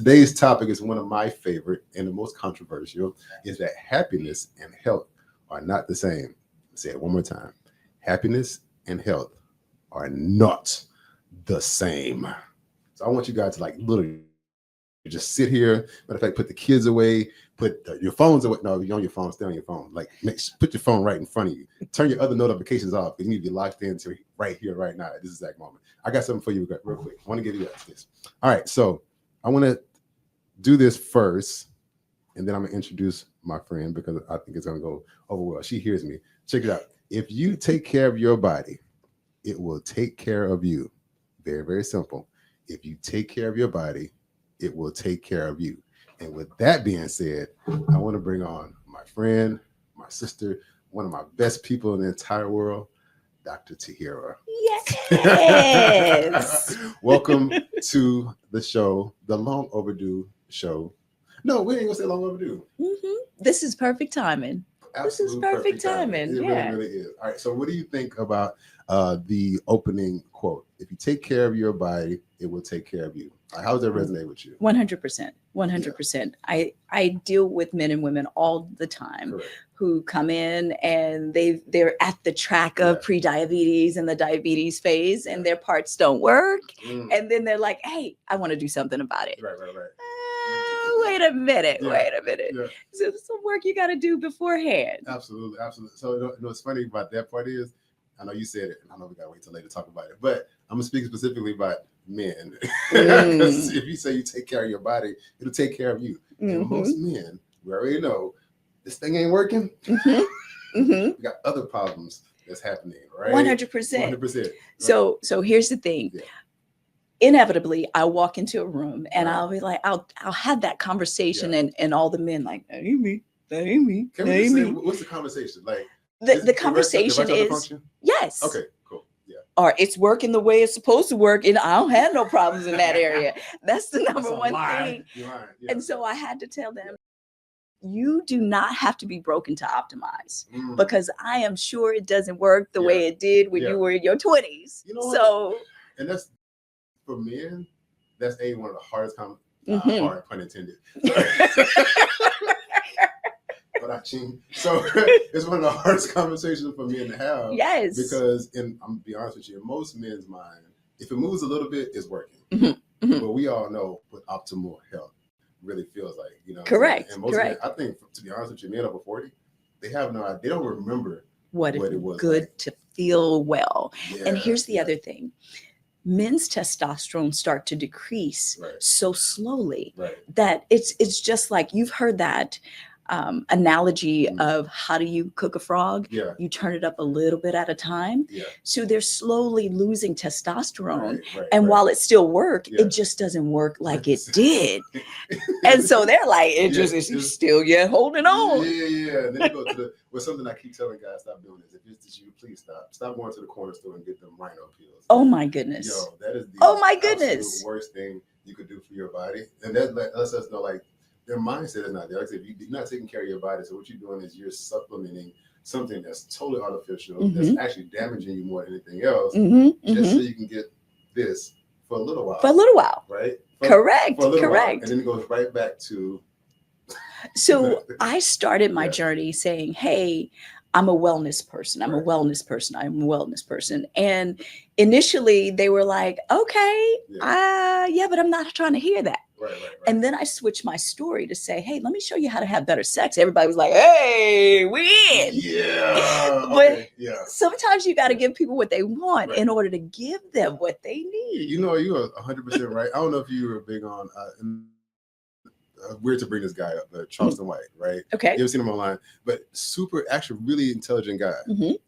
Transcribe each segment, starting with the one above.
today's topic is one of my favorite and the most controversial, is that happiness and health are not the same. Say it one more time. Happiness and health are not the same. So I want you guys to like literally just sit here. Matter of fact, put the kids away, put your phones away. No, you're on your phone, stay on your phone. Like put your phone right in front of you. Turn your other notifications off. You need to be locked into right here, right now, at this exact moment. I got something for you real quick. I want to give you this. All right, so I want to do this first, and then I'm going to introduce my friend because I think it's going to go over well. She hears me. Check it out. If you take care of your body, it will take care of you. Very, very simple. If you take care of your body, it will take care of you. And with that being said, I want to bring on my friend, my sister, one of my best people in the entire world, Dr. Tahera. Yes. Welcome to the show, the long overdue show. No, we ain't gonna say long overdue. This is perfect timing. Absolute this is perfect timing. It Yeah. really is. All right. So what do you think about the opening quote? If you take care of your body, it will take care of you. How does that resonate with you? 100%. 100%. I deal with men and women all the time. Correct. Who come in and they're at the track of pre-diabetes and the diabetes phase, and their parts don't work. And then they're like, hey, I want to do something about it. Right. Wait a minute. Yeah. So there's some work you got to do beforehand. Absolutely. So you know what's funny about that part is, I know you said it, and I know we gotta wait till later to talk about it, but I'm gonna speak specifically about men. Because if you say you take care of your body, it'll take care of you. And most men, we already know this thing ain't working. We got other problems that's happening, right? 100%. 100%. Right. So here's the thing. Yeah. Inevitably, I walk into a room and I'll be like, I'll have that conversation, and all the men like, that ain't me. Can we say, what's the conversation? Like the conversation is yes. Okay, cool. Yeah. Or it's working the way it's supposed to work, and I don't have no problems in that area. That's the number one thing. Yeah. And so I had to tell them, you do not have to be broken to optimize, because I am sure it doesn't work the way it did when you were in your 20s. You know and that's for men, that's one of the hardest hard pun intended. So it's one of the hardest conversations for men to have. Yes. Because, and I'm gonna be honest with you, in most men's mind, if it moves a little bit, it's working. But we all know what optimal health really feels like, you know. Correct. And most men, I think, to be honest with you, men over 40, they have no idea. They don't remember what it was good like to feel well. And here's the other thing. Men's testosterone start to decrease so slowly that it's just like, you've heard that analogy of how do you cook a frog? You turn it up a little bit at a time. So they're slowly losing testosterone. And while it still works, it just doesn't work like it did. And so they're like, it's still holding on. And then you go to something I keep telling guys, stop doing this. If it's you, please stop going to the corner store and get them rhino pills. Oh my goodness. Yo, that is the absolute worst thing you could do for your body. And that lets us know, like, their mindset is not there. Like I said, if you're not taking care of your body, so what you're doing is you're supplementing something that's totally artificial, that's actually damaging you more than anything else, just so you can get this for a little while. Right? Correct. For a little while. And then it goes right back to. So I started my journey saying, hey, I'm a wellness person. I'm a wellness person. And initially they were like, okay, but I'm not trying to hear that. Right. And then I switched my story to say, hey, let me show you how to have better sex. Everybody was like, hey, we in. Yeah. But sometimes you got to give people what they want in order to give them what they need. You know, you are 100% right. I don't know if you were big on, weird to bring this guy up, Charleston White, right? Okay. You ever seen him online? But actually really intelligent guy.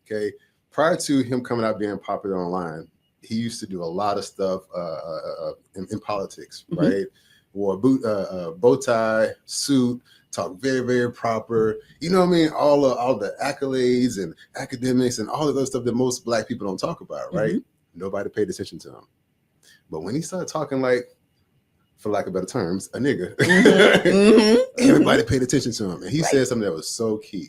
Okay. Prior to him coming out being popular online, he used to do a lot of stuff in politics, right? Wore a bow tie, suit, talk very, very proper. You know what I mean? All the accolades and academics and all of those stuff that most Black people don't talk about, right? Nobody paid attention to him. But when he started talking like, for lack of better terms, a nigga, everybody paid attention to him. And he said something that was so key.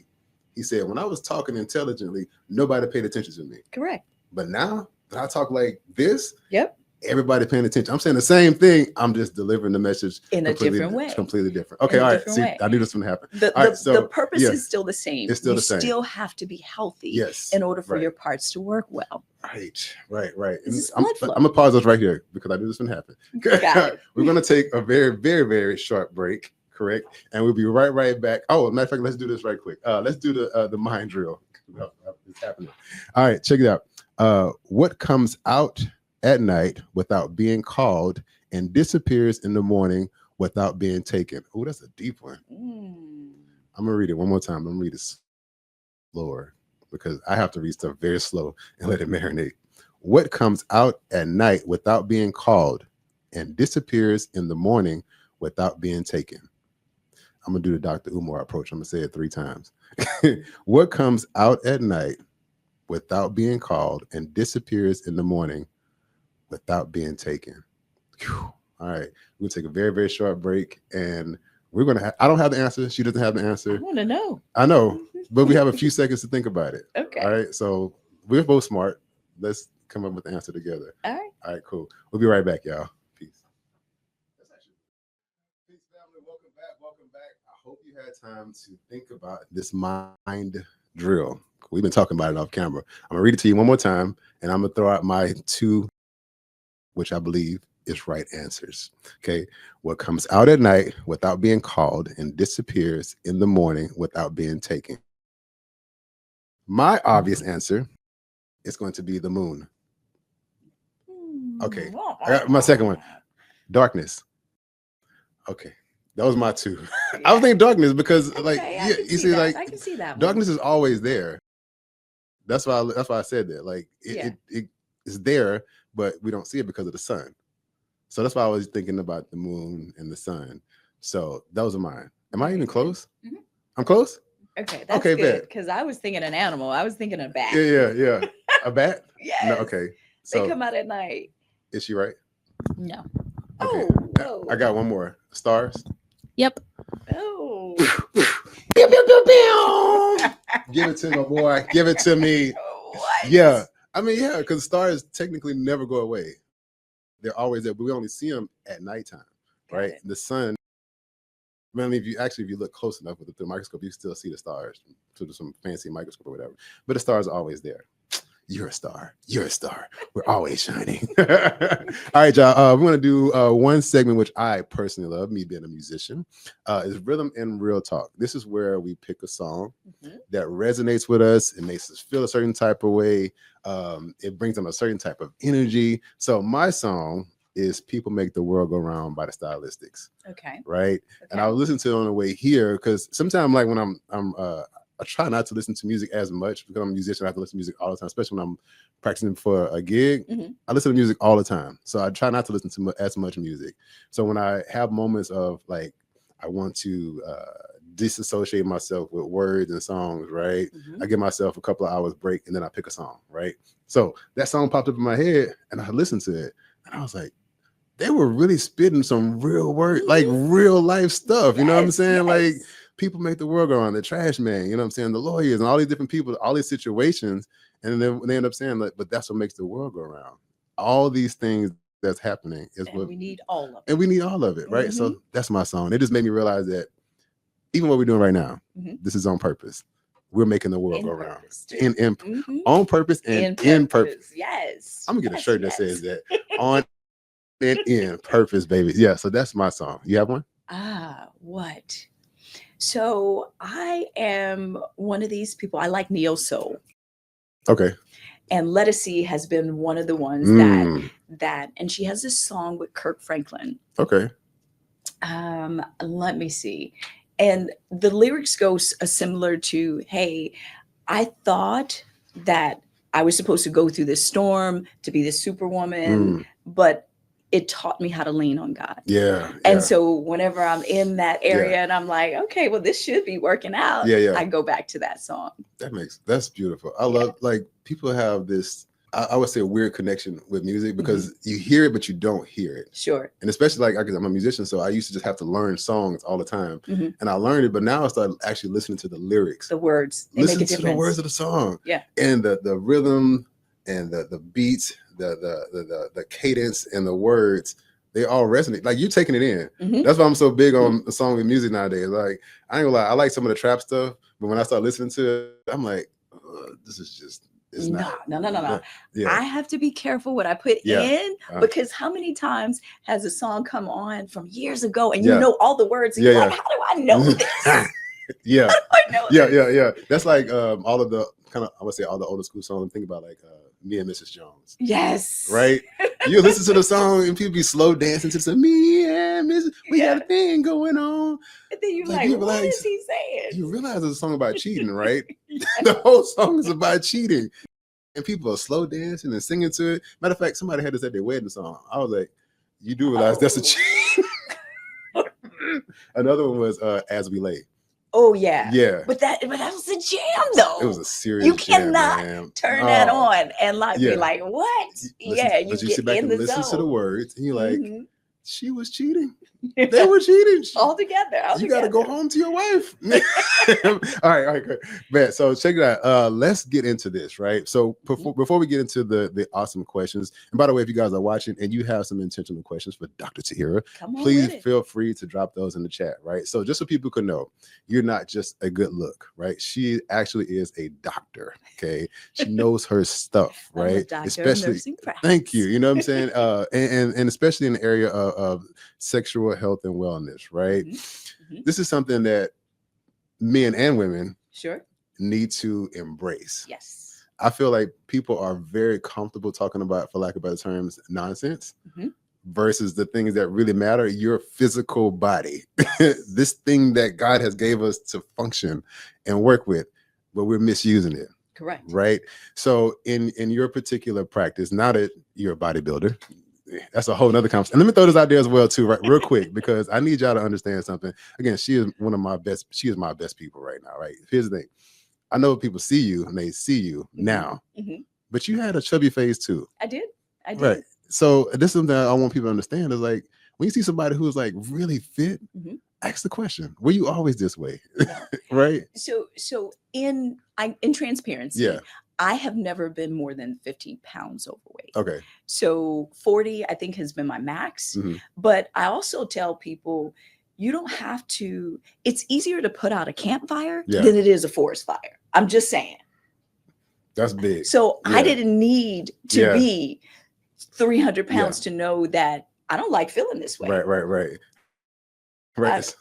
He said, when I was talking intelligently, nobody paid attention to me. Correct. But now that I talk like this, everybody paying attention. I'm saying the same thing. I'm just delivering the message in a different way. Completely different. Okay, all right. See, I knew this one happened. The purpose is still the same. It's still you the same. still have to be healthy yes, in order for your parts to work well. Right. I'm gonna pause us right here because I knew this one happened. We're gonna take a very, very, very short break, correct? And we'll be right back. Oh, matter of fact, let's do this right quick. Let's do the mind drill. It's happening. All right, check it out. What comes out at night without being called and disappears in the morning without being taken? Oh, that's a deep one. I'm gonna read it one more time. I'm gonna read it slower because I have to read stuff very slow and let it marinate. What comes out at night without being called and disappears in the morning without being taken? I'm gonna do the Dr. Umar approach. I'm gonna say it 3 times. What comes out at night without being called and disappears in the morning without being taken? Whew. All right, we'll take a very, very short break, and we're gonna. I don't have the answer. She doesn't have the answer. I want to know. I know, but we have a few seconds to think about it. Okay. All right. So we're both smart. Let's come up with the answer together. All right. All right. Cool. We'll be right back, y'all. Peace. Peace, family. Welcome back. I hope you had time to think about this mind drill. We've been talking about it off camera. I'm gonna read it to you one more time, and I'm gonna throw out my 2, which I believe is right answers. Okay. What comes out at night without being called and disappears in the morning without being taken? My obvious answer is going to be the moon. Okay. I got my second one. Darkness. Okay. That was my 2. Yeah. I was thinking darkness because you see, like I can see that darkness is always there. That's why I said that. Like it is there, but we don't see it because of the sun. So that's why I was thinking about the moon and the sun. So those are mine. Am I even close? Mm-hmm. I'm close? Okay, that's good. Because I was thinking an animal. I was thinking a bat. Yeah. A bat? Yes. No, okay. So they come out at night. Is she right? No. Okay. Oh. I got one more. Stars? Yep. Oh. Give it to me, boy. Give it to me. What? Yeah. I mean, yeah, because stars technically never go away. They're always there, but we only see them at nighttime, right? The sun. I mean, if you look close enough with the microscope, you still see the stars through some fancy microscope or whatever. But the stars are always there. You're a star. You're a star. We're always shining. All right, y'all. We're going to do one segment, which I personally love, me being a musician, is Rhythm and Real Talk. This is where we pick a song that resonates with us. It makes us feel a certain type of way. It brings them a certain type of energy. So my song is People Make the World Go Round by the Stylistics. Okay. Right? Okay. And I was listening to it on the way here because sometimes, like, when I try not to listen to music as much because I'm a musician. I have to listen to music all the time, especially when I'm practicing for a gig. I listen to music all the time. So I try not to listen to as much music. So when I have moments of like, I want to disassociate myself with words and songs, right? I give myself a couple of hours break and then I pick a song, right? So that song popped up in my head and I listened to it and I was like, they were really spitting some real word, like real life stuff. You know what I'm saying? Like, people make the world go around. The trash man, you know what I'm saying? The lawyers and all these different people, all these situations. And then they end up saying, like, but that's what makes the world go around. All these things that's happening is what we need all of it. And we need all of it, right? So that's my song. It just made me realize that even what we're doing right now, this is on purpose. We're making the world go around. On purpose and in purpose. Yes. I'm gonna get a shirt that says that. On and in purpose, baby. Yeah, so that's my song. You have one? What? So I am one of these people. I like neo soul. Okay. And Lettucey has been one of the ones that, and she has this song with Kirk Franklin. Okay. Let me see. And the lyrics go similar to, hey, I thought that I was supposed to go through this storm to be this superwoman, but it taught me how to lean on God. Yeah. And so whenever I'm in that area and I'm like, okay, well, this should be working out. I go back to that song. That's beautiful. I love, like, people have this, I would say, a weird connection with music because you hear it, but you don't hear it. Sure. And especially like, because I'm a musician, so I used to just have to learn songs all the time. And I learned it, but now I started actually listening to the lyrics. The words. Listen to the words of the song. Yeah. And the rhythm, and the beats, the cadence, and the words, they all resonate. Like, you're taking it in. Mhm. That's why I'm so big on the song and music nowadays. Like, I ain't gonna lie, I like some of the trap stuff, but when I start listening to it, I'm like, this is just, it's not. No. Yeah. I have to be careful what I put in, because how many times has a song come on from years ago and you know all the words and you're like, how do I know this? Yeah. How do I know this? Yeah. That's like all of the kind of, I would say, all the older school songs. Think about like Me and Mrs. Jones. Yes. Right? You listen to the song and people be slow dancing to the Me and Mrs. We got a thing going on. And then you're like, what is he saying? You realize it's a song about cheating, right? The whole song is about cheating. And people are slow dancing and singing to it. Matter of fact, somebody had this at their wedding song. I was like, you do realize that's a cheat. Another one was As We Lay. Oh yeah. Yeah. But that was a jam though. It was a serious You jam, cannot man. turn that on and like be like, what? You sit back and listen to the words and you're like, she was cheating. They were cheating. All together. You got to go home to your wife. All right, good. Man, so check it out. Let's get into this, right? So before we get into the awesome questions, and by the way, if you guys are watching and you have some intentional questions for Dr. Tahera, please feel free to drop those in the chat, right? So just so people can know, you're not just a good look, right? She actually is a doctor, okay? She knows her stuff, right? Especially, thank you. You know what I'm saying? And especially in the area of sexual health and wellness, right? This is something that men and women need to embrace. Yes. I feel like people are very comfortable talking about, for lack of better terms, nonsense versus the things that really matter, your physical body. This thing that God has gave us to function and work with, but we're misusing it. Correct. Right? So in your particular practice, now that you're a bodybuilder, that's a whole nother conversation. And let me throw this out there as well too, right? Real quick, because I need y'all to understand something. Again, she is my best people right now, right? Here's the thing. I know people see you and they see you now, but you had a chubby face too. I did. Right. So this is something I want people to understand is like, when you see somebody who's like really fit, ask the question, were you always this way? Right. So in transparency, I have never been more than 15 pounds overweight. Okay. So 40, I think, has been my max. But I also tell people, you don't have to, it's easier to put out a campfire than it is a forest fire. I'm just saying. That's big. So I didn't need to be 300 pounds to know that I don't like feeling this way. Right.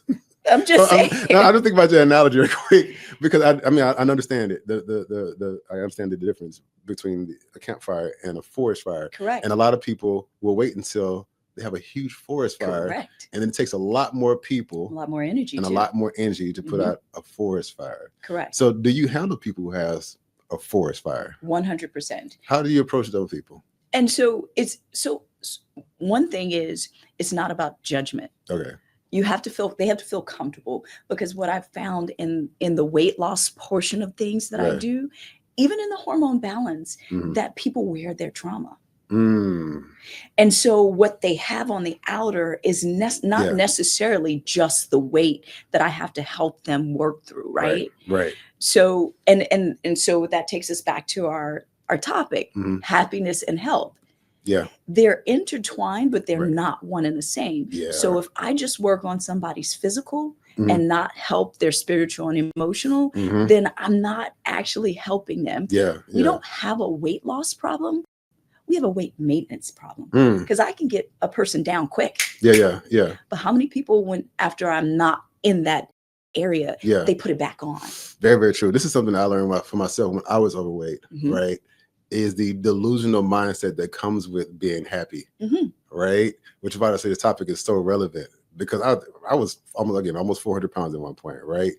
I'm just saying. I just think about your analogy real quick because I understand it. I understand the difference between a campfire and a forest fire. Correct. And a lot of people will wait until they have a huge forest fire. Correct. And then it takes a lot more people, a lot more energy, and a lot more energy to put out a forest fire. Correct. So do you handle people who has a forest fire? 100%. How do you approach those people? And so one thing is, it's not about judgment. Okay. They have to feel comfortable, because what I've found in the weight loss portion of things that I do, even in the hormone balance, that people wear their trauma. And so what they have on the outer is not necessarily just the weight that I have to help them work through. Right. So, and so that takes us back to our topic, happiness and health. Yeah. They're intertwined, but they're not one and the same. Yeah. So if I just work on somebody's physical and not help their spiritual and emotional, then I'm not actually helping them. We don't have a weight loss problem. We have a weight maintenance problem, because I can get a person down quick. Yeah. But how many people, after I'm not in that area, they put it back on? Very, very true. This is something I learned for myself when I was overweight, right? Is the delusional mindset that comes with being happy, right? Which is why I say this topic is so relevant, because I was almost 400 pounds at one point, right?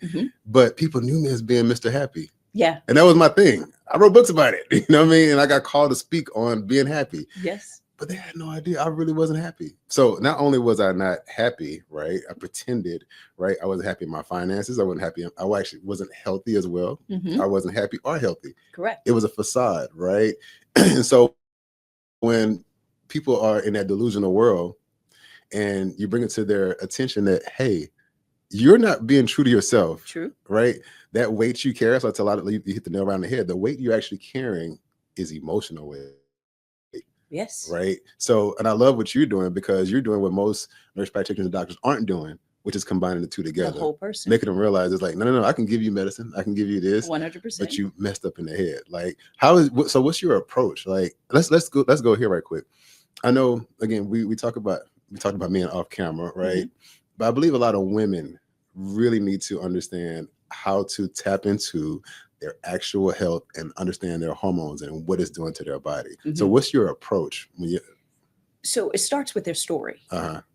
But people knew me as being Mr. Happy. Yeah. And that was my thing. I wrote books about it, you know what I mean? And I got called to speak on being happy. Yes. But they had no idea I really wasn't happy. So not only was I not happy, right? I pretended, right? I wasn't happy in my finances. I wasn't happy. I actually wasn't healthy as well. I wasn't happy or healthy. Correct. It was a facade, right? And so when people are in that delusional world and you bring it to their attention that, hey, you're not being true to yourself. True. Right? That weight you carry, so I tell a lot of you hit the nail around the head. The weight you're actually carrying is emotional weight. Yes. Right. So, and I love what you're doing, because you're doing what most nurse practitioners and doctors aren't doing, which is combining the two together. The whole person. Making them realize it's like, no, I can give you medicine. I can give you this. 100%. But you messed up in the head. Like, so what's your approach? Like, let's go here right quick. I know, again, we talked about men off camera, right? But I believe a lot of women really need to understand how to tap into their actual health and understand their hormones and what it's doing to their body. So what's your approach when you... So it starts with their story,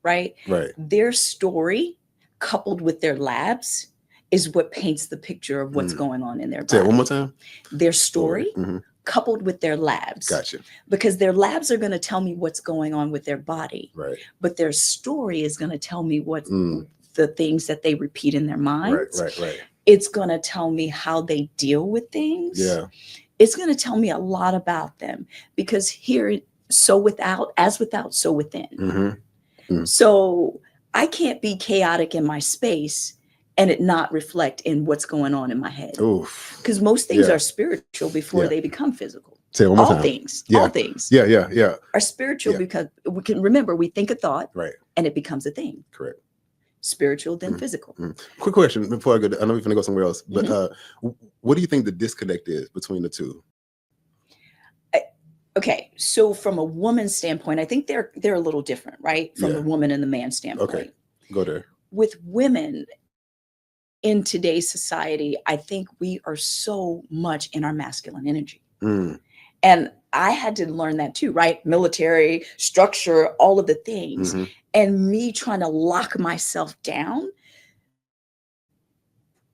right? Right. Their story coupled with their labs is what paints the picture of what's going on in their body. Say it one more time. Their story coupled with their labs. Gotcha. Because their labs are going to tell me what's going on with their body. Right. But their story is going to tell me what the things that they repeat in their minds. Right. It's going to tell me how they deal with things. Yeah. It's going to tell me a lot about them, because here, so without, as without, so within. So I can't be chaotic in my space and it not reflect in what's going on in my head. Because most things are spiritual before they become physical. Say it one more all time. things, Yeah. all things are spiritual because we can remember, we think a thought, right, and it becomes a thing. Correct. Spiritual, then physical. Quick question before I go. I know we're going to go somewhere else, but what do you think the disconnect is between the two? Okay, so from a woman's standpoint, I think they're a little different, right? From the woman and the man standpoint. Okay, go there. With women in today's society, I think we are so much in our masculine energy. And I had to learn that too, right? Military, structure, all of the things. And me trying to lock myself down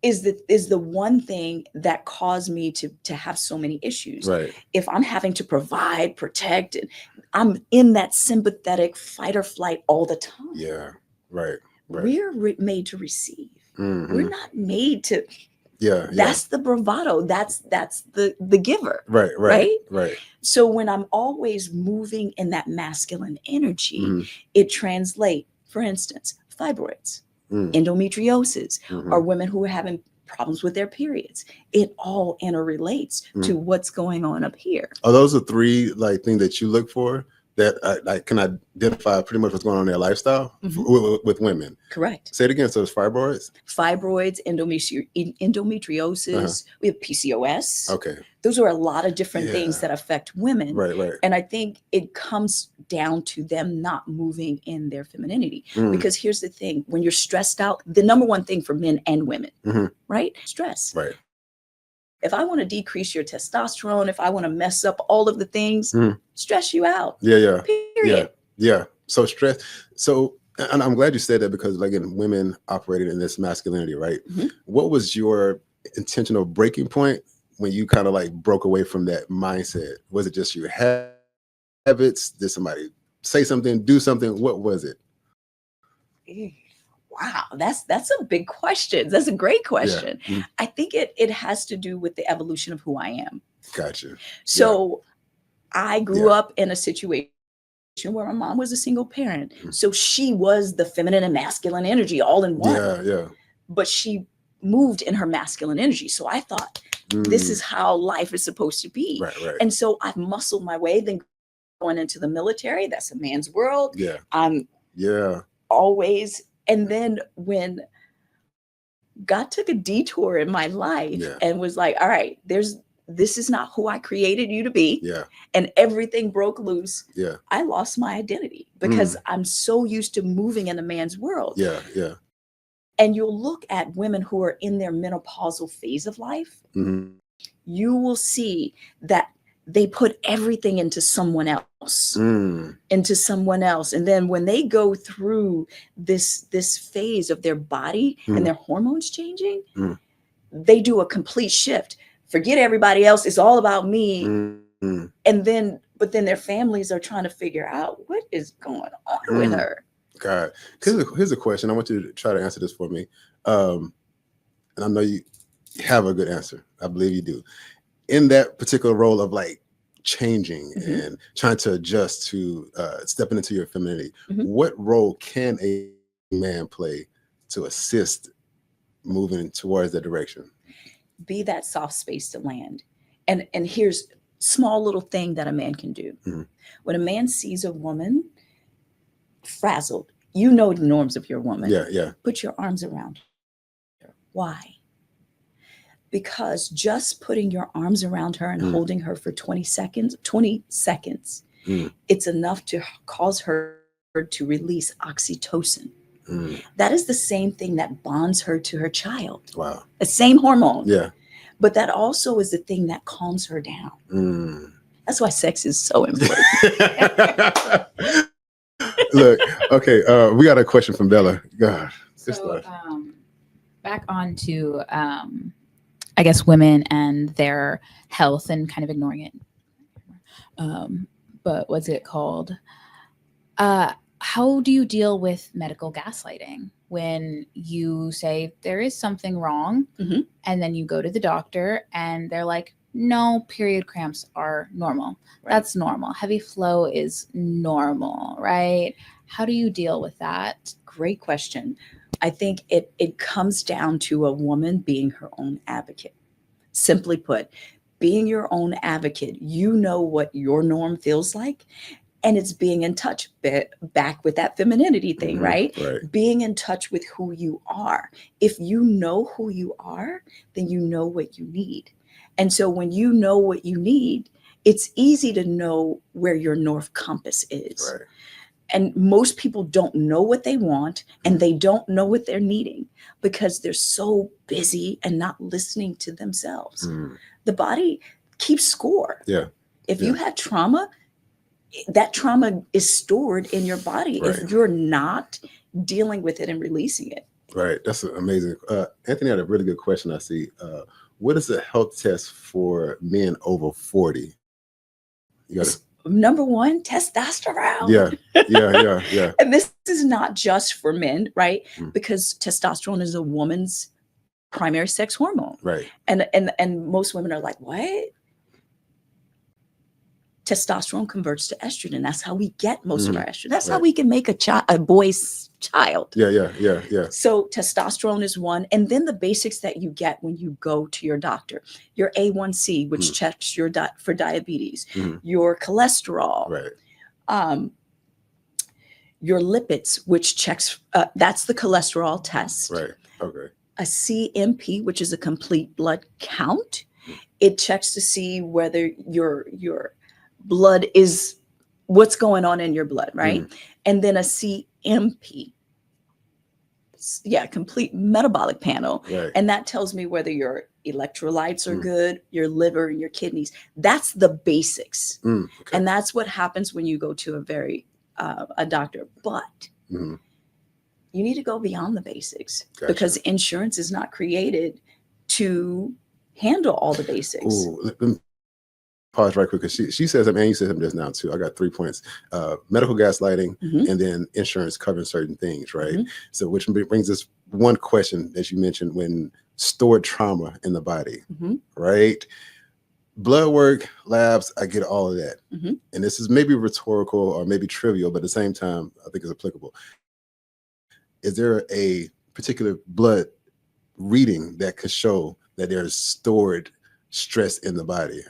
is the one thing that caused me to have so many issues. Right. If I'm having to provide, protect, and I'm in that sympathetic fight or flight all the time. Yeah. Right. We're made to receive. We're not made to. That's the bravado. That's the giver. Right. So when I'm always moving in that masculine energy, it translates, for instance, fibroids, endometriosis, or women who are having problems with their periods. It all interrelates to what's going on up here. Are those the three things that you look for that I can identify pretty much what's going on in their lifestyle with women? Correct. Say it again. So it's fibroids, endometriosis. We have PCOS. Okay. Those are a lot of different things that affect women. Right. And I think it comes down to them not moving in their femininity. Because here's the thing, when you're stressed out, the number one thing for men and women, right? Stress. Right. If I want to decrease your testosterone, if I want to mess up all of the things, stress you out. Yeah. Period. Yeah. So stress. So, and I'm glad you said that, because again, women operated in this masculinity, right? What was your intentional breaking point when you kind of broke away from that mindset? Was it just your habits? Did somebody say something, do something? What was it? Wow, that's a big question. That's a great question. I think it has to do with the evolution of who I am. Gotcha. So I grew up in a situation where my mom was a single parent. So she was the feminine and masculine energy all in one. Yeah. But she moved in her masculine energy. So I thought, this is how life is supposed to be. Right. And so I've muscled my way, then going into the military. That's a man's world. I'm always. And then when God took a detour in my life and was like, all right, this is not who I created you to be. And everything broke loose. I lost my identity because I'm so used to moving in a man's world. And you'll look at women who are in their menopausal phase of life. You will see that they put everything into someone else, And then when they go through this phase of their body and their hormones changing, they do a complete shift. Forget everybody else. It's all about me. But then their families are trying to figure out what is going on with her. God, here's a question. I want you to try to answer this for me. And I know you have a good answer. I believe you do. In that particular role of changing and trying to adjust to stepping into your femininity, what role can a man play to assist moving towards that direction? Be that soft space to land. And here's small little thing that a man can do. Mhm. When a man sees a woman frazzled, you know the norms of your woman. Yeah. Put your arms around her. Why? Because just putting your arms around her and holding her for 20 seconds, it's enough to cause her to release oxytocin. That is the same thing that bonds her to her child. Wow. The same hormone. Yeah. But that also is the thing that calms her down. That's why sex is so important. Look, okay, we got a question from Bella. God, so back on to I guess women and their health and kind of ignoring it. But what's it called? How do you deal with medical gaslighting when you say there is something wrong and then you go to the doctor and they're like, no, period cramps are normal. Right. That's normal. Heavy flow is normal, right? How do you deal with that? Great question. I think it comes down to a woman being her own advocate. Simply put, being your own advocate, you know what your norm feels like. And it's being in touch, back with that femininity thing, right? Being in touch with who you are. If you know who you are, then you know what you need. And so when you know what you need, it's easy to know where your north compass is. Right. And most people don't know what they want and they don't know what they're needing because they're so busy and not listening to themselves. The body keeps score. Yeah. If you had trauma, that trauma is stored in your body if you're not dealing with it and releasing it. Right. That's amazing. Anthony had a really good question. I see. What is a health test for men over 40? You got Number one, testosterone. Yeah. And this is not just for men, right? Because testosterone is a woman's primary sex hormone. Right. And most women are like, what? Testosterone converts to estrogen. That's how we get most of our estrogen. That's how we can make a boy's child. Yeah. So testosterone is one. And then the basics that you get when you go to your doctor, your A1C, which checks your for diabetes, your cholesterol, your lipids, which checks, that's the cholesterol test. Right. Okay. A CMP, which is a complete blood count. It checks to see whether your blood is what's going on in your blood, right? And then a CMP, complete metabolic panel. Right. And that tells me whether your electrolytes are good, your liver and your kidneys. That's the basics. Okay. And that's what happens when you go to a doctor. But you need to go beyond the basics because insurance is not created to handle all the basics. Ooh, pause right quick because she says, and you said something just now too. I got 3 points: medical gaslighting, and then insurance covering certain things, right? So, which brings us one question that you mentioned: when stored trauma in the body, right? Blood work, labs, I get all of that, and this is maybe rhetorical or maybe trivial, but at the same time, I think it's applicable. Is there a particular blood reading that could show that there's stored stress in the body?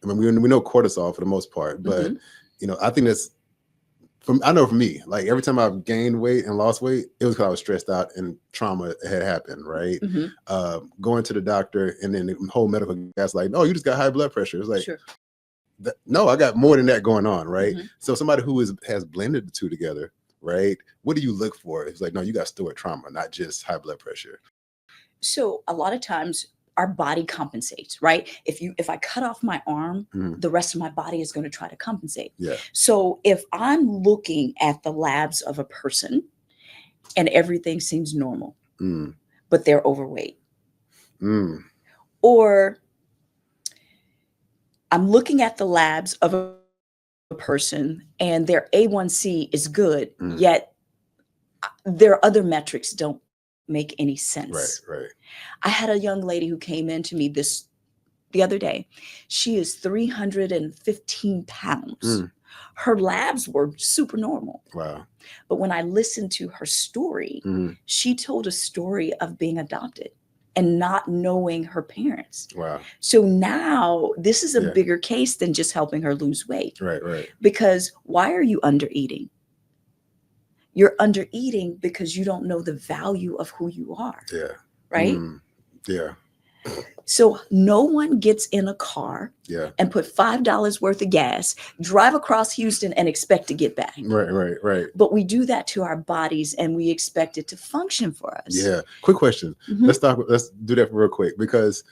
I mean, we know cortisol for the most part, but I think that's I know for me, like every time I've gained weight and lost weight, it was because I was stressed out and trauma had happened, right? Going to the doctor and then the whole medical guy's like, "Oh, you just got high blood pressure." It's like, no, I got more than that going on, right? So somebody who has blended the two together, right? What do you look for? It's like, no, you got stored trauma, not just high blood pressure. So a lot of times our body compensates, right? If I cut off my arm, the rest of my body is going to try to compensate. Yeah. So if I'm looking at the labs of a person and everything seems normal, but they're overweight, or I'm looking at the labs of a person and their A1C is good, yet their other metrics don't make any sense. Right. I had a young lady who came in to me the other day. She is 315 pounds. Her labs were super normal. Wow. But when I listened to her story, she told a story of being adopted. and not knowing her parents. Wow. So now this is a Yeah. bigger case than just helping her lose weight. Right. Because why are you under eating? You're under eating because you don't know the value of who you are. Yeah. Right? Yeah. So no one gets in a car Yeah. and put $5 worth of gas, drive across Houston and expect to get back. Right. But we do that to our bodies and we expect it to function for us. Yeah. Quick question. Mhm. Let's do that real quick, because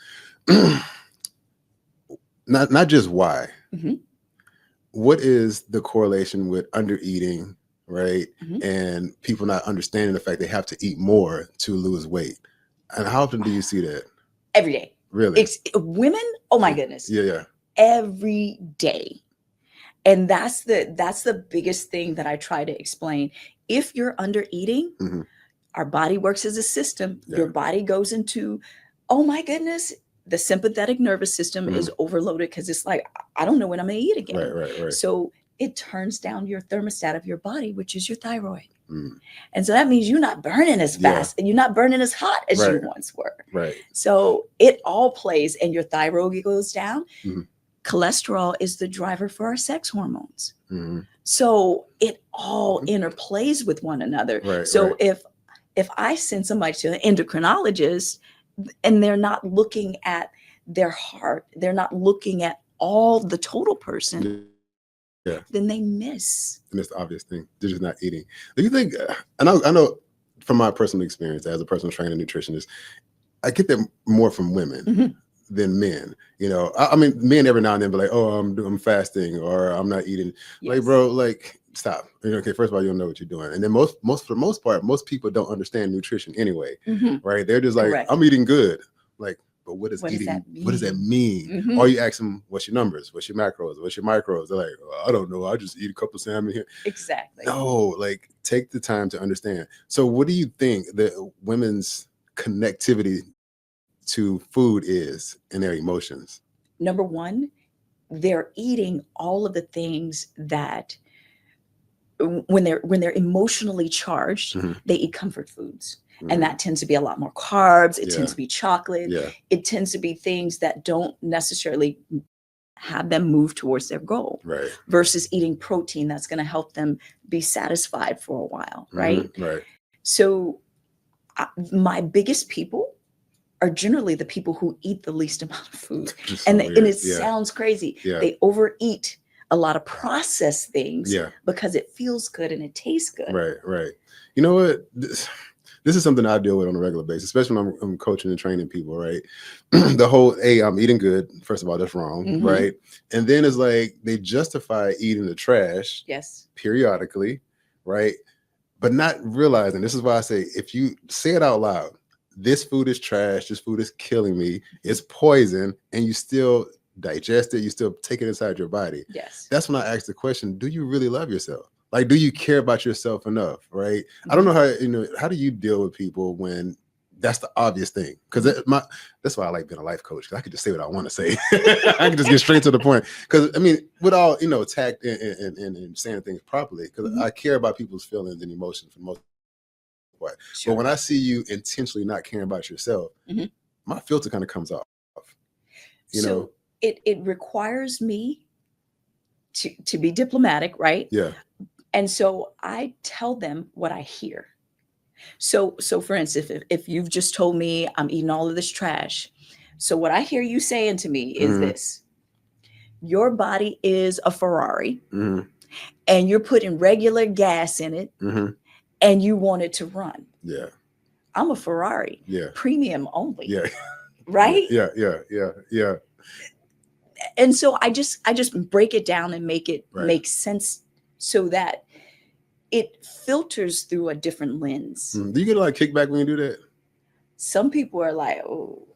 not just why. Mhm. What is the correlation with under eating, right? Mhm. And people not understanding the fact they have to eat more to lose weight. And how often do you see that? Every day. Really? Women, oh my goodness. Yeah. Every day. And that's the biggest thing that I try to explain. If you're under eating, Mhm. our body works as a system. Yeah. Your body goes into, oh my goodness, the sympathetic nervous system is overloaded because it's like, I don't know when I'm going to eat again. Right. So it turns down your thermostat of your body, which is your thyroid. And so that means you're not burning as fast and you're not burning as hot as you once were. Right. So it all plays, and your thyroid goes down. Cholesterol is the driver for our sex hormones. So it all interplays with one another. Right, so right. if I send somebody to an endocrinologist and they're not looking at their heart, they're not looking at all the total person, then they miss. And it's the obvious thing. They're just not eating. Do you think, I know from my personal experience as a personal trainer and nutritionist, I get that more from women than men. You know, I mean, men every now and then be like, oh, I'm fasting or I'm not eating. Yes. Like, bro, like, stop. You know, okay, first of all, you don't know what you're doing. And then for the most part, most people don't understand nutrition anyway, right? They're just like, Correct. I'm eating good. Like, but what does What does eating, that mean? what does that mean? Or you ask them, what's your numbers? What's your macros? What's your micros? They're like, well, I don't know. I just eat a couple of salmon here. Exactly. No, like, take the time to understand. So what do you think that women's connectivity to food is in their emotions? Number one, they're eating all of the things that when they're emotionally charged, they eat comfort foods. And that tends to be a lot more carbs. It tends to be chocolate. Yeah. It tends to be things that don't necessarily have them move towards their goal. Right. Versus eating protein that's going to help them be satisfied for a while. Right. Right. So my biggest people are generally the people who eat the least amount of food. And it sounds crazy. Yeah. They overeat a lot of processed things Yeah. because it feels good and it tastes good. Right. You know what? This is something I deal with on a regular basis, especially when I'm coaching and training people, right? The whole, hey, I'm eating good. First of all, that's wrong, right? And then it's like they justify eating the trash periodically, right? But not realizing, this is why I say, if you say it out loud, this food is trash, this food is killing me, it's poison, and you still digest it, you still take it inside your body. Yes. That's when I ask the question, do you really love yourself? Like, do you care about yourself enough, right? I don't know how do you deal with people when that's the obvious thing? Because that's why I like being a life coach, because I could just say what I want to say. I can just get straight to the point. Because, I mean, with all, tact and saying things properly, because I care about people's feelings and emotions for the most part. Sure. But when I see you intentionally not caring about yourself, my filter kind of comes off. You know? It requires me to be diplomatic, right? Yeah. And so I tell them what I hear. So for instance, if you've just told me I'm eating all of this trash, so what I hear you saying to me is this: your body is a Ferrari, and you're putting regular gas in it, and you want it to run. Yeah. I'm a Ferrari. Yeah. Premium only. Yeah. Right? Yeah. And so I just break it down and make it make sense so that it filters through a different lens. Do you get a lot of kickback when you do that? Some people are like, oh.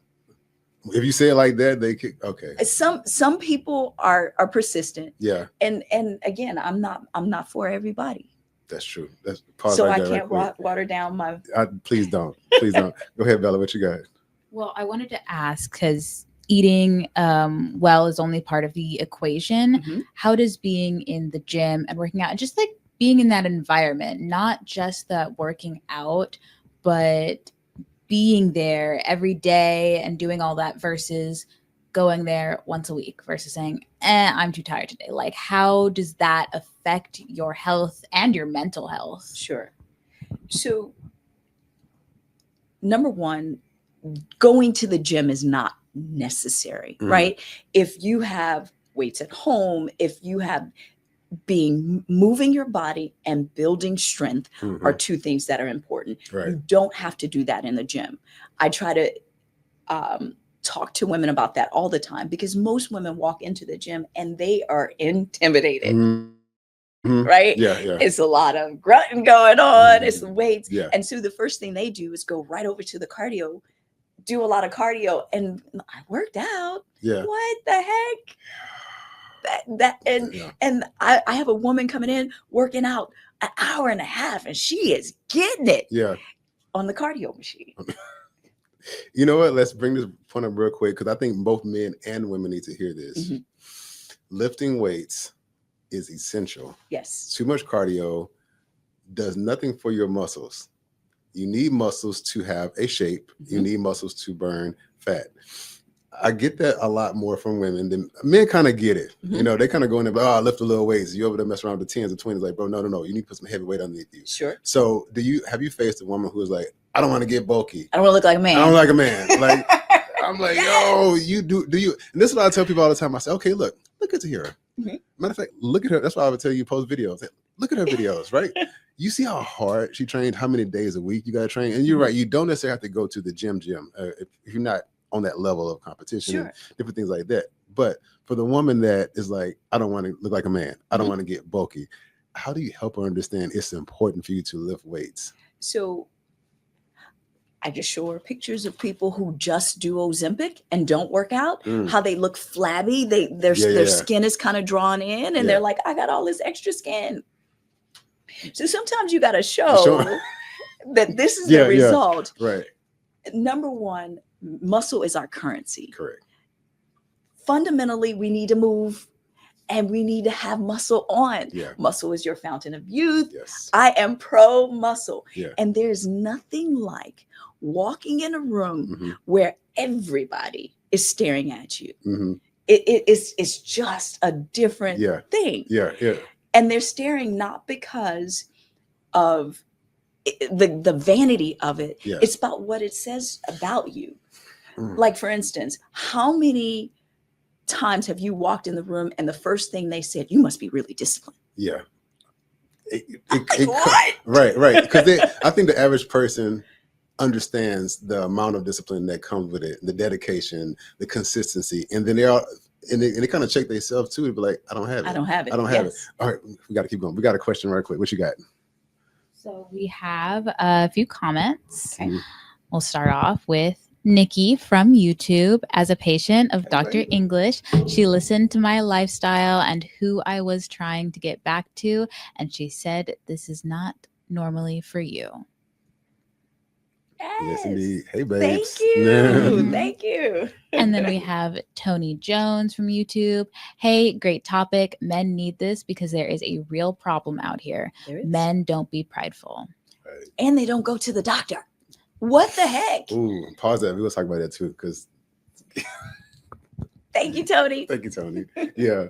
If you say it like that, they kick. Okay. Some people are persistent. Yeah. And again, I'm not for everybody. That's true. So I can't water down my. Please don't. Please don't. Go ahead, Bella. What you got? Well, I wanted to ask, because eating well is only part of the equation. How does being in the gym and working out, and just like being in that environment, not just that working out, but being there every day and doing all that versus going there once a week versus saying, I'm too tired today? Like, how does that affect your health and your mental health? Sure. So, number one, going to the gym is not necessary, right? If you have weights at home, if you have moving your body and building strength are two things that are important. Right. You don't have to do that in the gym. I try to talk to women about that all the time, because most women walk into the gym and they are intimidated. Right? Yeah. It's a lot of grunting going on. It's the weights. Yeah. And so the first thing they do is go right over to the cardio, do a lot of cardio, and I worked out. Yeah. What the heck? And I have a woman coming in working out an hour and a half, and she is getting it. Yeah. On the cardio machine. You know what? Let's bring this point up real quick, because I think both men and women need to hear this. Lifting weights is essential. Yes. Too much cardio does nothing for your muscles. You need muscles to have a shape. You need muscles to burn fat. I get that a lot more from women than men. Kind of get it. You know, they kind of go in there, I lift a little weights. You over there mess around with the 10s and 20s, like, bro, no. You need to put some heavy weight underneath you. Sure. So have you faced a woman who is like, I don't want to get bulky. I don't want to look like a man. I don't like a man. Like, I'm like, yo, you do you? And this is what I tell people all the time. I say, okay, look at Tahera. Matter of fact, look at her. That's why I would tell you post videos. Look at her videos, right? You see how hard she trained, how many days a week you got to train. And you're right. You don't necessarily have to go to the gym if you're not on that level of competition and different things like that. But for the woman that is like, I don't want to look like a man. I don't want to get bulky. How do you help her understand it's important for you to lift weights? So I just show her pictures of people who just do Ozempic and don't work out, how they look flabby. Their skin is kind of drawn in, and they're like, I got all this extra skin. So sometimes you got to show that this is the result. Right. Number one, muscle is our currency. Correct. Fundamentally, we need to move and we need to have muscle on. Muscle is your fountain of youth. Yes. I am pro muscle. Yeah. And there's nothing like walking in a room where everybody is staring at you. It's just a different thing. Yeah. And they're staring not because of the vanity of it. It's about what it says about you. Like, for instance, how many times have you walked in the room and the first thing they said, you must be really disciplined? Yeah. What? Right. Because I think the average person understands the amount of discipline that comes with it, the dedication, the consistency, and then they kind of check themselves too to be like, I don't have it. All right, we got to keep going. We got a question right quick. What you got? So we have a few comments. We'll start off with Nikki from YouTube. As a patient of Dr. English, she listened to my lifestyle and who I was trying to get back to, and she said, this is not normally for you. Yes, indeed. Hey, babes. Thank you. Thank you. And then we have Tony Jones from YouTube. Hey, great topic. Men need this because there is a real problem out here. Men don't be prideful. Right. And they don't go to the doctor. What the heck? Ooh, pause that. We'll talk about that too, because. Thank you, Tony. Thank you, Tony. Yeah.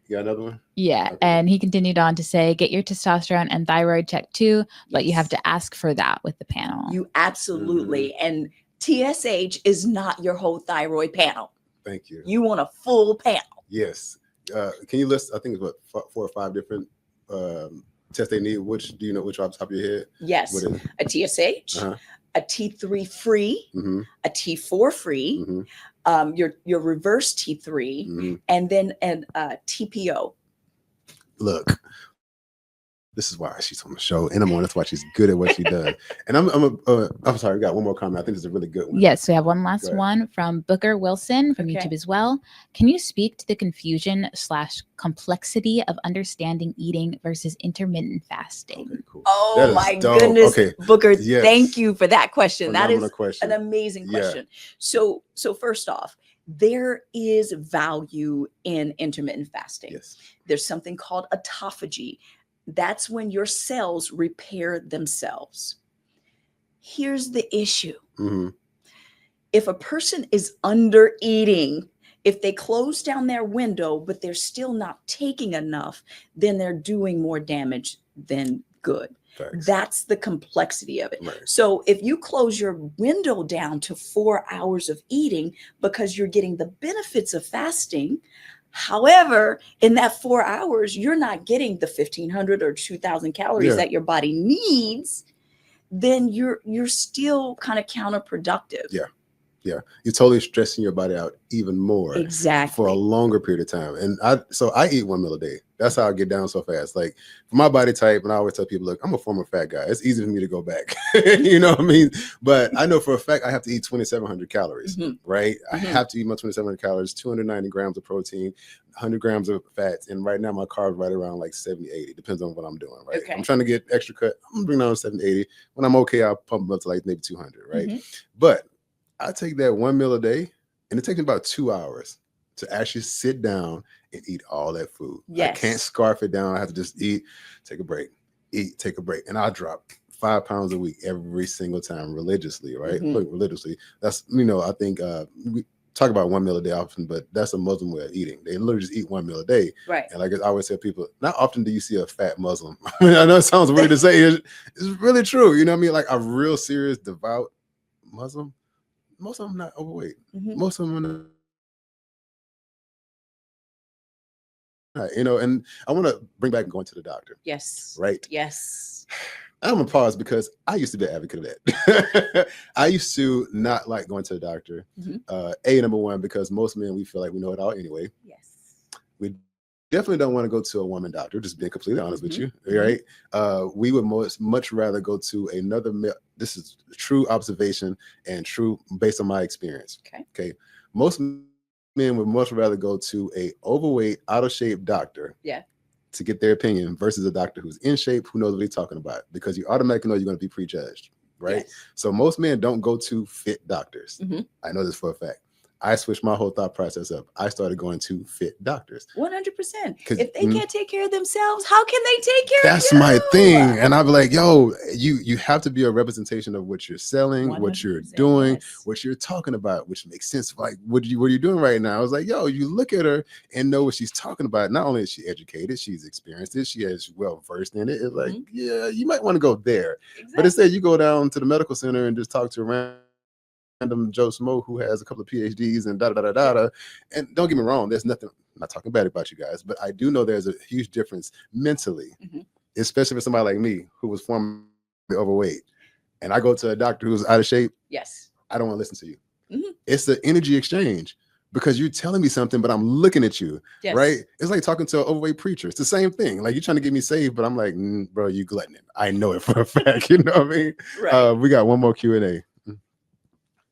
You got another one? Yeah. Okay. And he continued on to say, get your testosterone and thyroid checked too, but you have to ask for that with the panel. You absolutely. And TSH is not your whole thyroid panel. Thank you. You want a full panel. Yes. Can you list, I think it's what, 4 or 5 different tests they need? Which do you know which off the top of your head? Yes. A TSH, a T3 free, a T4 free, your reverse T3, and then an TPO. Look, this is why she's on the show in the morning. That's why she's good at what she does. And I'm sorry, we got one more comment. I think this is a really good one. Yes, we have one last one from Booker Wilson from YouTube as well. Can you speak to the confusion / complexity of understanding eating versus intermittent fasting? Okay, cool. Oh my goodness, Booker, thank you for that question. Phenomenal That is question. an amazing question. So first off, there is value in intermittent fasting. Yes. There's something called autophagy. That's when your cells repair themselves. Here's the issue. Mm-hmm. If a person is under eating, if they close down their window, but they're still not taking enough, then they're doing more damage than good. Facts. That's the complexity of it. Right. So if you close your window down to 4 hours of eating because you're getting the benefits of fasting, however, in that 4 hours, you're not getting the 1,500 or 2,000 calories that your body needs, then you're still kind of counterproductive. Yeah. Yeah, you're totally stressing your body out even more. Exactly. For a longer period of time. And I eat 1 meal a day. That's how I get down so fast. Like for my body type, and I always tell people, look, I'm a former fat guy. It's easy for me to go back. You know what I mean? But I know for a fact I have to eat 2,700 calories, right? I have to eat my 2,700 calories, 290 grams of protein, 100 grams of fats. And right now my carbs right around like 70, 80. Depends on what I'm doing, right? Okay. I'm trying to get extra cut. I'm gonna bring down 70, 80. When I'm okay, I'll pump them up to like maybe 200, right? But I take that 1 meal a day, and it takes me about 2 hours to actually sit down and eat all that food. Yes. I can't scarf it down. I have to just eat, take a break, eat, take a break. And I drop 5 pounds a week every single time religiously, right? Look, religiously. That's, I think we talk about 1 meal a day often, but that's a Muslim way of eating. They literally just eat 1 meal a day. Right. And like I always tell people, not often do you see a fat Muslim. I mean, I know it sounds weird to say. It's really true. You know what I mean? Like a real serious, devout Muslim. Most of them not overweight. Most of them are not, and I want to bring back going to the doctor. Yes. Right. Yes. I'm gonna pause because I used to be an advocate of that. I used to not like going to the doctor. Number one, because most men, we feel like we know it all anyway. Yes. We definitely don't want to go to a woman doctor, just being completely honest with you, right? We would much rather go to another male. This is true observation and true based on my experience. Okay. Most men would much rather go to a overweight, out of shape doctor to get their opinion versus a doctor who's in shape, who knows what he's talking about, because you automatically know you're going to be prejudged, right? Yes. So most men don't go to fit doctors. I know this for a fact. I switched my whole thought process up. I started going to fit doctors. 100%. If they can't take care of themselves, how can they take care of you? That's my thing. And I'd be like, yo, you have to be a representation of what you're selling, what you're doing, what you're talking about, which makes sense. Like, what are you doing right now? I was like, yo, you look at her and know what she's talking about. Not only is she educated, she's experienced it, she is well versed in it. It's like, yeah, you might want to go there. Exactly. But instead, you go down to the medical center and just talk to a random Joe Smo who has a couple of PhDs and da. And don't get me wrong, there's nothing, I'm not talking bad about you guys, but I do know there's a huge difference mentally, especially for somebody like me who was formerly overweight, and I go to a doctor who's out of shape. Yes. I don't want to listen to you. It's the energy exchange, because you're telling me something, but I'm looking at you, right? It's like talking to an overweight preacher. It's the same thing. Like, you're trying to get me saved, but I'm like, bro, you glutton it. I know it for a fact. You know what I mean? Right. We got one more Q&A.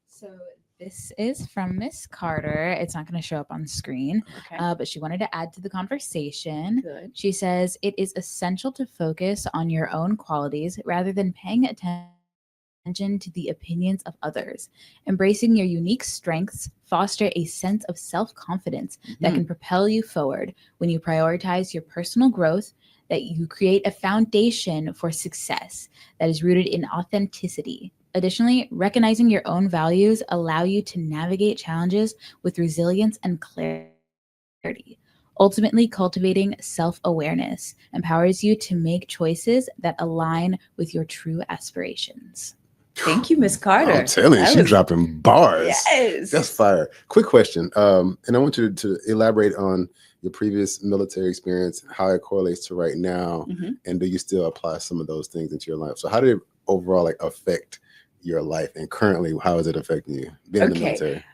So this is from Miss Carter. It's not going to show up on screen, but she wanted to add to the conversation. Good. She says, it is essential to focus on your own qualities rather than paying attention to the opinions of others. Embracing your unique strengths foster a sense of self-confidence that can propel you forward. When you prioritize your personal growth, that you create a foundation for success that is rooted in authenticity. Additionally, recognizing your own values allow you to navigate challenges with resilience and clarity. Ultimately, cultivating self-awareness empowers you to make choices that align with your true aspirations. Thank you, Miss Carter. I'm telling you, she's dropping bars. Yes. That's fire. Quick question. And I want you to elaborate on your previous military experience, how it correlates to right now, and do you still apply some of those things into your life? So how did it overall affect your life, and currently how is it affecting you being in the military?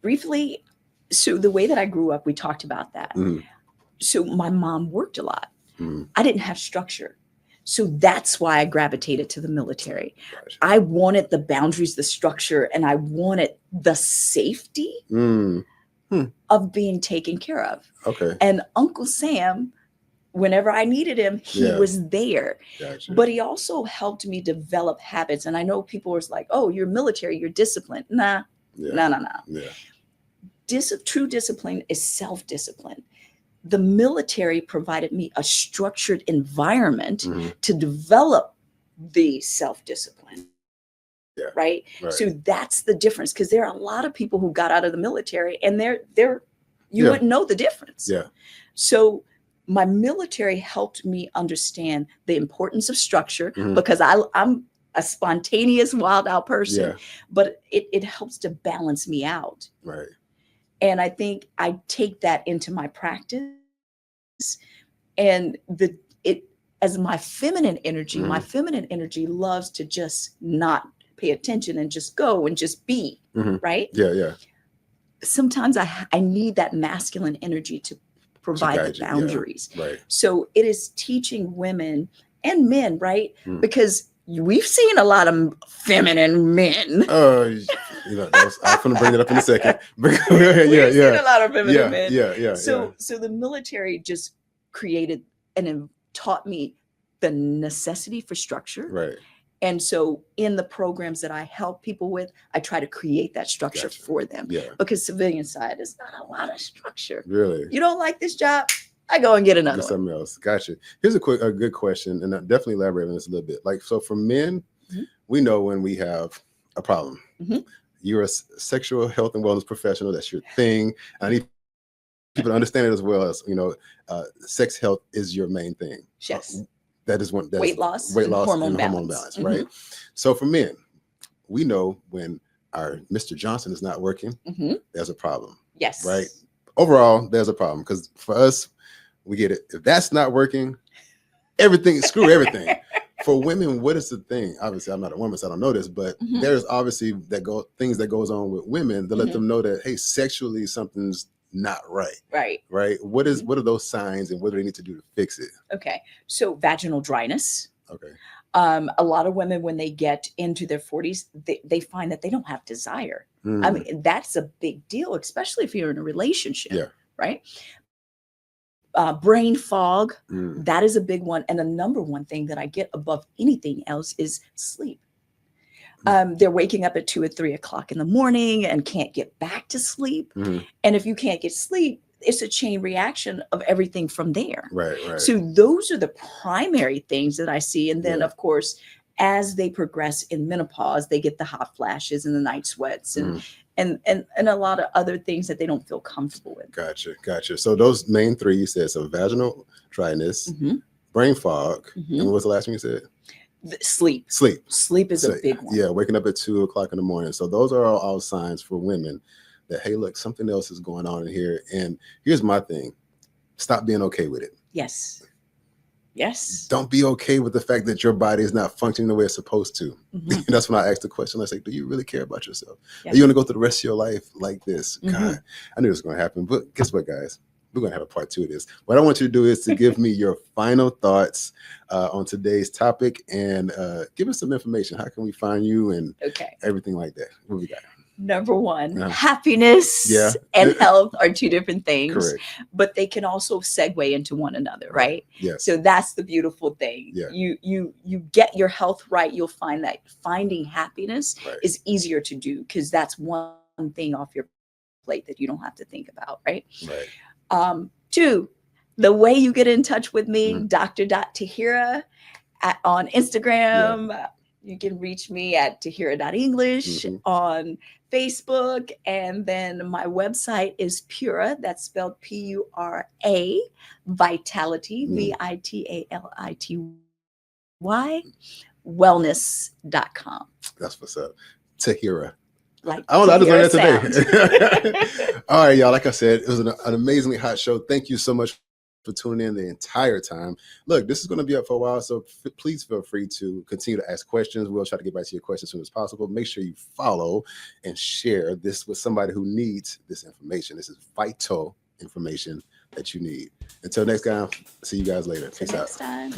Briefly, so the way that I grew up, we talked about that. So my mom worked a lot. I didn't have structure. So that's why I gravitated to the military. Gotcha. I wanted the boundaries, the structure, and I wanted the safety of being taken care of. Okay. And Uncle Sam, whenever I needed him, he was there. Gotcha. But he also helped me develop habits. And I know people was like, oh, you're military, you're disciplined. Nah. Yeah. True discipline is self-discipline. The military provided me a structured environment to develop the self-discipline. Right? So that's the difference, because there are a lot of people who got out of the military and you wouldn't know the difference. Yeah. So my military helped me understand the importance of structure, Mhm. because I'm a spontaneous, wild out person, Yeah. but it helps to balance me out. Right. And I think I take that into my practice, and as my feminine energy, my Mhm. feminine energy loves to just not pay attention and just go and just be, Mhm. right? Yeah. Yeah. Sometimes I need that masculine energy to provide the guide you, yeah. boundaries. Right. So it is teaching women and men, right? Mm. Because we've seen a lot of feminine men. You know, I was going to bring it up in a second. We've seen a lot of feminine men. Yeah. So the military just created and taught me the necessity for structure. Right. And so in the programs that I help people with, I try to create that structure Gotcha. for them. Yeah. Because civilian side is not a lot of structure. Really? You don't like this job? I go and get another Get one. something else. Gotcha. Here's a good question, and I'll definitely elaborate on this a little bit. Like, so for men, Mhm. we know when we have a problem. Mhm. You're a sexual health and wellness professional. That's your thing. I need people to understand it as well as, sex health is your main thing. Yes. That is one. That's Weight loss and and hormone hormone balance. balance, right? So for men, we know when our Mr. Johnson is not working, Mhm. there's a problem. Yes. Right. Overall, there's a problem, because for us, we get it. If that's not working, screw everything. For women, what is the thing? Obviously, I'm not a woman, so I don't know this, but there's obviously things that goes on with women to let them know that, hey, sexually something's not right. Right. What are those signs, and what do they need to do to fix it? Okay. So vaginal dryness. Okay. A lot of women, when they get into their 40s, they find that they don't have desire. I mean, that's a big deal, especially if you're in a relationship. Yeah. Right. Brain fog. Mm. That is a big one. And the number one thing that I get above anything else is sleep. They're waking up at 2 or 3 o'clock in the morning and can't get back to sleep. Mhm. And if you can't get sleep, it's a chain reaction of everything from there. Right. So those are the primary things that I see. And then, Yeah. of course, as they progress in menopause, they get the hot flashes and the night sweats and a lot of other things that they don't feel comfortable with. Gotcha. So those main three you said: so vaginal dryness, brain fog, and what was the last one you said? Sleep. Sleep is a big one. Yeah, waking up at 2 o'clock in the morning. So those are all signs for women that, hey, look, something else is going on in here. And here's my thing: stop being okay with it. Yes. Don't be okay with the fact that your body is not functioning the way it's supposed to. That's when I asked the question. I say, do you really care about yourself? Are you going to go through the rest of your life like this? God, I knew it was going to happen. But guess what, guys? We're going to have a part 2 of this. What I want you to do is to give me your final thoughts on today's topic, and give us some information. How can we find you and everything like that? What we got? Number one, happiness and health are two different things. Correct. But they can also segue into one another, right? Yes. So that's the beautiful thing. Yeah. You get your health right, you'll find that finding happiness is easier to do, because that's one thing off your plate that you don't have to think about, right? Right. 2, the way you get in touch with me, Dr.Tahera on Instagram. Yeah. You can reach me at Tahera.English on Facebook. And then my website is Pura, that's spelled Pura, Vitality, Vitality, wellness.com. That's what's up. Tahera. Like I just learned Tahera that today. All right, y'all. Like I said, it was an amazingly hot show. Thank you so much for tuning in the entire time. Look, this is going to be up for a while, so please feel free to continue to ask questions. We'll try to get back to your questions as soon as possible. Make sure you follow and share this with somebody who needs this information. This is vital information that you need. Until next time, see you guys later. Peace out. Next time.